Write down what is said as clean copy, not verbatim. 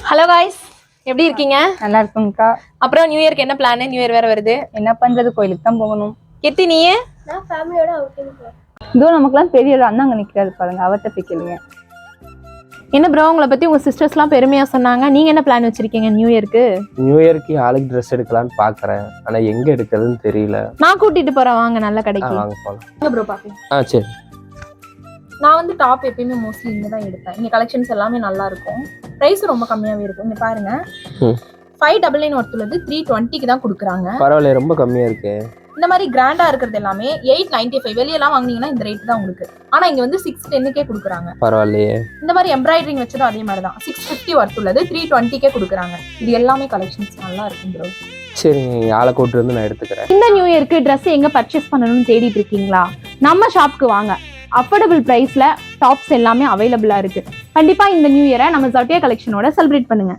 Hello guys, எப்படி இருக்கீங்க? நல்லா இருக்குங்கக்கா. அப்புறம் நியூ இயர்க்கு என்ன பிளான்? நியூ இயர் வேற வருது, என்ன பண்றது? கோயிலுக்கு தான் போகணும். கெட்டி நீயே? நான் ஃபேமிலியோட அவுட்டிங் போறேன். இதோ நமக்குலாம் பெரிய அண்ணா அங்க நிக்கிறாரு பாருங்க, அவர்கிட்ட போய் கேளுங்க. என்ன ப்ரோ, உங்களை பத்தி உங்க சிஸ்டர்ஸ்லாம் பெருமையா சொன்னாங்க. நீங்க என்ன பிளான் வச்சிருக்கீங்க நியூ இயர்க்கு? நியூ இயர்க்கு ஆளுக்கு ட்ரெஸ் எடுக்கலாம்னு பாக்குறேன், ஆனா எங்க எடுக்கிறதுன்னு தெரியல. நான் கூட்டிட்டு போறேன், வாங்க நல்ல கடைக்கு. வாங்க போலாம். ப்ரோ பாப்பேன். சரி. நான் வந்து டாப் எப்பயுமே மோஸ்ட்லி இங்கே தான் எடுப்பேன். இங்கே கலெக்ஷன்ஸ் எல்லாமே நல்லா இருக்கும், ப்ரைஸ் ரொம்ப கம்மியாவே இருக்கும். இங்க பாருங்க, 599 ஒருத்துள்ளது 320க்கு தான் கொடுக்குறாங்க. பரவாயில்ல, ரொம்ப கம்மியா இருக்கு. இந்த மாதிரி கிராண்டா இருக்கிறது எல்லாமே 895. வெளியெல்லாம் வாங்கினீங்கன்னா இந்த ரேட் தான் உங்களுக்கு. ஆனா இங்க வந்து 610க்கே கொடுக்குறாங்க. பரவாயில்லையே. இந்த மாதிரி எம்ப்ராய்டரிங் வச்சதும் அதே மாதிரி தான் 650 ஒர்த்துள்ளது 320க்கே கொடுக்குறாங்க. இது எல்லாமே கலெக்ஷன்ஸ் நல்லா இருக்கும் ப்ரோ. சரி, ஆளை கூட்டு வந்து நான் எடுத்துக்கிறேன். இந்த நியூ இயர்க்கு ட்ரெஸ் எங்க பர்ச்சேஸ் பண்ணணும்னு தேடிட்டு இருக்கீங்களா? நம்ம ஷாப்க்கு வாங்க. அஃபோர்டபுள் பிரைஸ்ல டாப்ஸ் எல்லாமே அவைலபிளா இருக்கு. கண்டிப்பா இந்த நியூ இயரை நம்ம ஜட்டியா கலெக்ஷனோட செலிப்ரேட் பண்ணுங்க.